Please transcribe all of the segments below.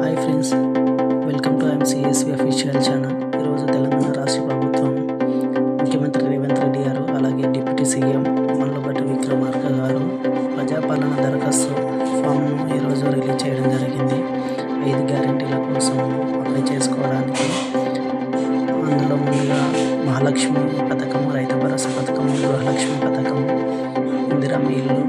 Hi friends, welcome to MCSV official channel. ఈరోజు తెలంగాణ రాష్ట్ర ప్రభుత్వం ముఖ్యమంత్రి రేవంత్ రెడ్డి గారు, అలాగే డిప్యూటీ సీఎం మల్లుభట్టి విక్రమార్క గారు ప్రజాపాలన దరఖాస్తు ఫామ్ను ఈరోజు రిలీజ్ చేయడం జరిగింది. 5 గ్యారెంటీల కోసం అప్లై చేసుకోవడానికి. అందులో ముందుగా మహాలక్ష్మి పథకం, రైతు భరోసా పథకం, గృహలక్ష్మి పథకం, ఇందిరమ్మ ఇల్లు,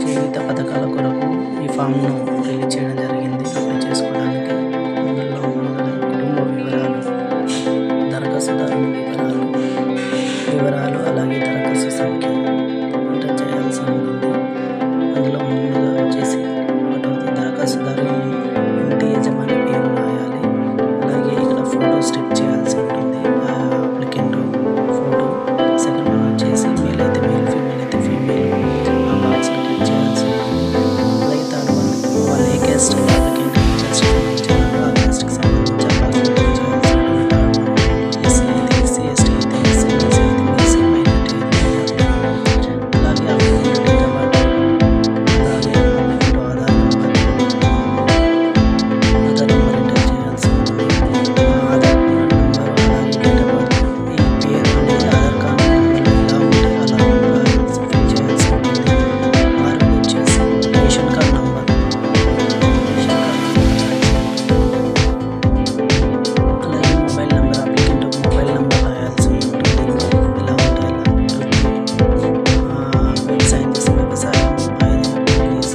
చేయూత పథకాల కొరకు ఈ ఫామ్ను రిలీజ్ చేయడం జరిగింది అప్లై చేసుకోవడానికి. అందులో కుటుంబ వివరాలు, దరఖాస్తుదారుని వివరాలు, అలాగే దరఖాస్తు సంఖ్య ఎంటర్ చేయాల్సి ఉంటుంది. అందులో ముందుగా వచ్చేసి ఒకటవది దరఖాస్తుదారు ఇంటి యజమాని పేరు రాయాలి. అలాగే ఇక్కడ ఫోటో స్టిక్ చేయాల్సి ఉంటుంది, అప్లికెంట్ ఫోటో. సెకండ్ వన్ వచ్చేసి మేల్ అయితే మేల్, ఫీమేల్ అయితే ఫీమేల్, ఆ బాక్స్లో క్లిక్ చేయాల్సి ఉంటుంది. అలాగే థర్డ్ వన్ వాళ్ళు ఏ క్యాస్ట్ అప్లికెంట్ సంబంధించారో ఆ క్యాస్ట్కి సంబంధించి ఆ బాక్స్లో క్లిక్ చేయాల్సి ఉంటుంది. థర్డ్ వన్ ఎస్సీ అయితే ఎస్సీ, ఎస్టీ అయితే ఎస్సీ, బీసీ అయితే బీసీ, మైనారిటీ అయితే మైనారిటీ. అలాగే అప్లికెంట్ డేట్ ఆఫ్ బర్త్, అలాగే అప్లికెంట్ ఆధార్ నెంబర్ ఎంటర్ చేయాల్సి ఉంటుంది. ఆధార్ నెంబర్ అలాగే డేట్ ఆఫ్ బర్త్, ఈ పేరు అనేది ఆధార్ కార్డు నెంబర్లో ఎలా ఉంటే అలా ఫిల్ చేయాల్సి ఉంటుంది. ఆరు వచ్చేసి రేషన్ కార్డ్ నెంబర్, అలాగే mobile number, applicant mobile number రాయాల్సి ఉంటుంది. ఎలా ఉంటే అలా వ్యవసాయం చేసే వ్యవసాయం, పోలీస్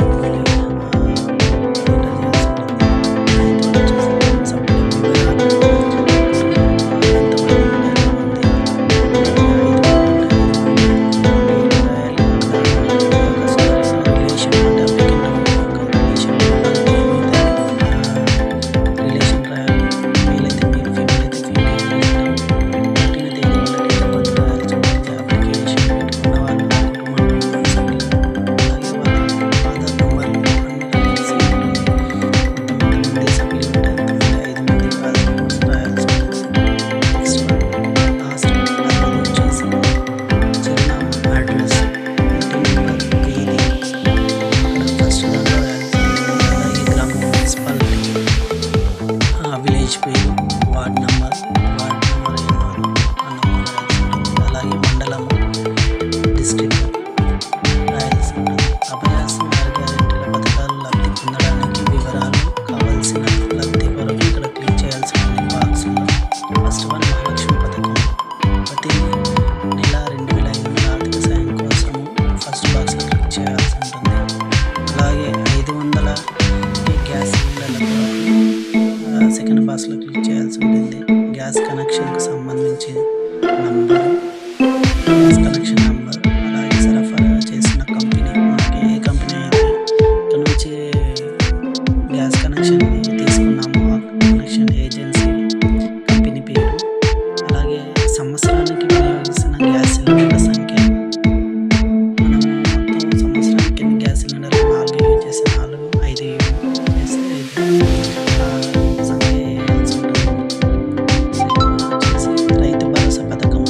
రిలేషన్ రాయాలి. మేల్ అయితే మేల్, ఫీమేల్ అయితే ఫీమేల్, పుట్టిన తేదీ వాళ్ళ డేట్ ఆఫ్ బర్త్ రాయాల్సి ఉంటుంది. అప్లికేషన్ పెట్టుకున్న వాళ్ళు కుటుంబ సభ్యులు, అలాగే వాళ్ళ ఆధార్ నెంబర్ అన్ని రాయాల్సి ఉంటుంది. మొత్తం ఎంతమంది సభ్యులు ఉంటే అంతమంది 5 మంది ఆధార్ నెంబర్స్ రాయాల్సి ఉంటుంది. నెక్స్ట్ వన్ లాస్ట్ అది వచ్చేసి చిరునామా, అడ్రస్, ఇంటి నెంబర్, తేదీ ఇక్కడ ఫస్ట్ దాంట్లో రాయాల్సి ఉంటుంది. అలాగే గ్రామం, మున్సిపాలిటీ, విలేజ్ పేరు, వార్డ్ నెంబర్ ఎన్నో ఆ నెంబర్ రాయాల్సి ఉంటుంది. అలాగే మండలం, డిస్ట్రిక్ట్ రాయాల్సి ఉంటుంది. అభయాసం 6 గ్యారెంటీల పథకాలు లబ్ధి పొందడానికి వివరాలు కావాల్సిన లబ్ధి కొరకు ఇక్కడ క్లిక్ చేయాల్సి ఉంటుంది బాక్స్లో. ఫస్ట్ వన్ మహాలక్ష్మి పథకం, ప్రతి నెల 2,500 ఆర్థిక సాయం కోసం ఫస్ట్ బాక్స్లో క్లిక్ చేయాల్సి ఉంటుంది. అలాగే 500 గ్యాస్ సిలిండర్ల కొరకు సెకండ్ బాక్స్లో క్లిక్ చేయాల్సి ఉంటుంది. గ్యాస్ కనెక్షన్కు సంబంధించి నంబర్, గ్యాస్ కనెక్షన్ నంబర్, అలాగే సరఫరా చేసిన కంపెనీ, మనకి ఏ కంపెనీ అయితే ఇక్కడ నుంచి గ్యాస్ కనెక్షన్ తీసుకున్నామో ఆ కనెక్షన్ ఏజెన్సీ, కంపెనీ పేరు, అలాగే సంవత్సరానికి వినియోగిస్తున్న గ్యాస్ సిలిండర్ల సంఖ్య. మనం మొత్తం సంవత్సరానికి ఎన్ని గ్యాస్ సిలిండర్లు 4 యూజ్ చేస్తే 4, 5 యూజ్ చేస్తే 5 సంఖ్య వేయాల్సి ఉంటుంది. వచ్చేసి రైతు భరోసా పథకం,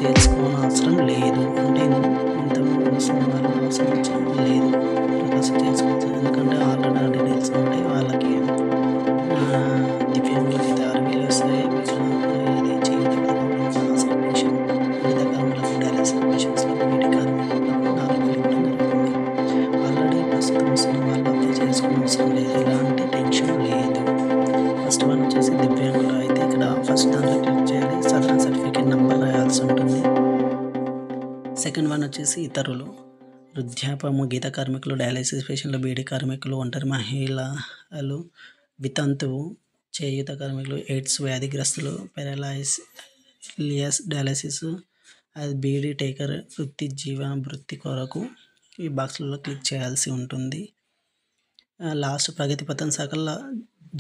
చేసుకోని అవసరం లేదు. అంటే ఇంతకుముందు వస్తున్న వాళ్ళు అవసరం లేదు. దరఖాస్తు చేసుకోవచ్చు. ఎందుకంటే ఆల్రెడీ ఆ డీటెయిల్స్ ఉంటే వాళ్ళకి దివ్యాంగులకైతే 6,000 వస్తాయి. ఇది చేయూత పథకం కింద సబ్మిషన్, వివిధ కార్మికులకు డయాలసిస్ మిషన్స్‌లో బీడీ కార్మికులకు 4,000 ఇవ్వడం జరుగుతుంది. ఆల్రెడీ ప్రస్తుతం వస్తున్న వాళ్ళు అప్లై చేసుకోని అవసరం లేదు. ఎలాంటి టెన్షన్ లేదు. ఫస్ట్ వన్ వచ్చేసి దివ్యాంగులు అయితే ఇక్కడ ఫస్ట్ దాంట్లో క్లిక్ చేయాలి. సదరన్ సర్టిఫికేట్ నెంబర్ రాయాల్సి ఉంటుంది. సెకండ్ వన్ వచ్చేసి ఇతరులు, వృద్ధాప్యము, గీత కార్మికులు, డయాలసిస్ పేషెంట్లు, బీడీ కార్మికులు, ఒంటరి మహిళలు, వితంతువు, చేయూత కార్మికులు, ఎయిడ్స్ వ్యాధిగ్రస్తులు, పెరాలసిస్ డయాలసిస్, అది బీడీ టేకర్, వృత్తి జీవన భృతి కొరకు ఈ బాక్స్లలో క్లిక్ చేయాల్సి ఉంటుంది. లాస్ట్ ప్రగతి పథం సకల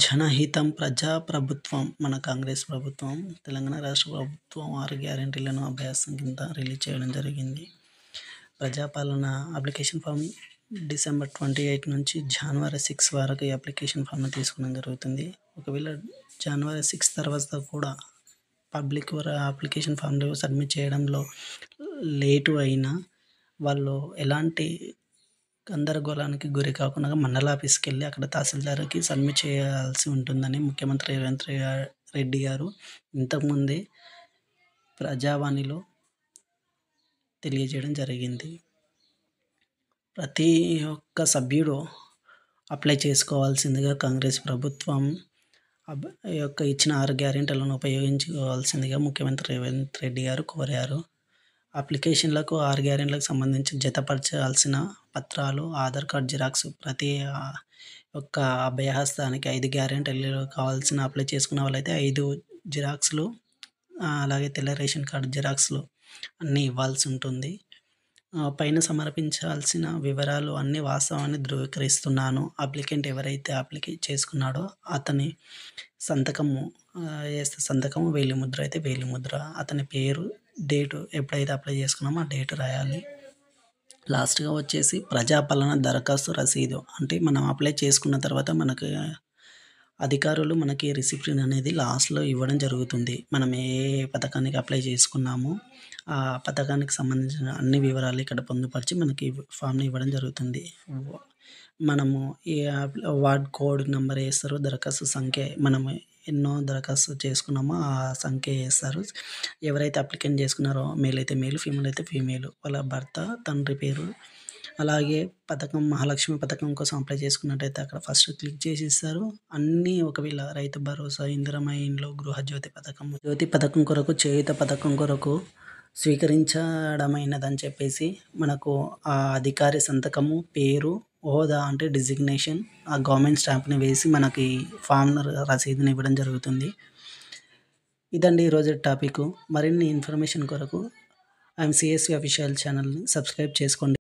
జనహితం ప్రభుత్వం, మన కాంగ్రెస్ ప్రభుత్వం, తెలంగాణ రాష్ట్ర ప్రభుత్వం 6 గ్యారెంటీలను అభ్యాసం కింద రిలీజ్ చేయడం జరిగింది. ప్రజాపాలన అప్లికేషన్ ఫామ్ డిసెంబర్ 28 నుంచి జనవరి 6 వరకు ఈ అప్లికేషన్ ఫామ్ను తీసుకోవడం జరుగుతుంది. ఒకవేళ జనవరి 6 తర్వాత కూడా పబ్లిక్ అప్లికేషన్ ఫామ్లు సబ్మిట్ చేయడంలో లేటు అయినా వాళ్ళు ఎలాంటి గందరగోళానికి గురి కాకుండా మండల ఆఫీస్కి వెళ్ళి అక్కడ తహసీల్దార్కి సబ్మిట్ చేయాల్సి ఉంటుందని ముఖ్యమంత్రి రేవంత్ రెడ్డి గారు ఇంతకుముందే ప్రజావాణిలో తెలియజేయడం జరిగింది. ప్రతి ఒక్క సభ్యుడు అప్లై చేసుకోవాల్సిందిగా కాంగ్రెస్ ప్రభుత్వం యొక్క ఇచ్చిన 6 గ్యారెంటీలను ఉపయోగించుకోవాల్సిందిగా ముఖ్యమంత్రి రేవంత్ రెడ్డి గారు కోరారు. అప్లికేషన్లకు 6 గ్యారెంటీలకు సంబంధించి జతపరచాల్సిన పత్రాలు, ఆధార్ కార్డ్ జిరాక్స్, ప్రతి ఒక్క అభయహస్తానికి 5 గ్యారెంటీలు కావాల్సిన అప్లై చేసుకున్న వాళ్ళైతే 5 జిరాక్స్లు, అలాగే తెల్ల రేషన్ కార్డు జిరాక్స్లు అన్నీ ఇవ్వాల్సి ఉంటుంది. పైన సమర్పించాల్సిన వివరాలు అన్నీ వాస్తవాన్ని ధృవీకరిస్తున్నాను. అప్లికెంట్ ఎవరైతే అప్లికే చేసుకున్నాడో అతని సంతకము వేలిముద్ర అయితే వేలిముద్ర, అతని పేరు, డేటు, ఎప్పుడైతే అప్లై చేసుకున్నామో ఆ డేటు రాయాలి. లాస్ట్గా వచ్చేసి ప్రజాపాలన దరఖాస్తు రసీదు, అంటే మనం అప్లై చేసుకున్న తర్వాత మనకు అధికారులు మనకి రిసిప్ట్ అనేది లాస్ట్లో ఇవ్వడం జరుగుతుంది. మనం ఏ పథకానికి అప్లై చేసుకున్నామో ఆ పథకానికి సంబంధించిన అన్ని వివరాలు ఇక్కడ పొందుపరిచి మనకి ఫామ్ని ఇవ్వడం జరుగుతుంది. మనము ఏ వార్డ్ కోడ్ నెంబర్ వేస్తారు, దరఖాస్తు సంఖ్య, మనము ఎన్నో దరఖాస్తు చేసుకున్నామో ఆ సంఖ్య వేస్తారు. ఎవరైతే అప్లికెంట్ చేసుకున్నారో మేల్ అయితే మేలు, ఫీమేల్ అయితే ఫీమేల్, వాళ్ళ భర్త, తండ్రి పేరు. అలాగే పథకం, మహాలక్ష్మి పథకం కోసం అప్లై చేసుకున్నట్టయితే అక్కడ ఫస్ట్ క్లిక్ చేసి ఇస్తారు. అన్నీ ఒకవేళ రైతు భరోసా, ఇందిరమ్మ ఇండ్లు, గృహజ్యోతి పథకం, జ్యోతి పథకం కొరకు, చేయూత పథకం కొరకు స్వీకరించడమైనదని చెప్పేసి మనకు ఆ అధికారి సంతకము, పేరు, హోదా అంటే డిజిగ్నేషన్, ఆ గవర్నమెంట్ స్టాంప్ని వేసి మనకి ఫామ్ రసీదుని ఇవ్వడం జరుగుతుంది. ఇదండి ఈరోజు టాపిక్. మరిన్ని ఇన్ఫర్మేషన్ కొరకు ఐఎమ్ సిఎస్వి అఫీషియల్ ఛానల్ని సబ్స్క్రైబ్ చేసుకోండి.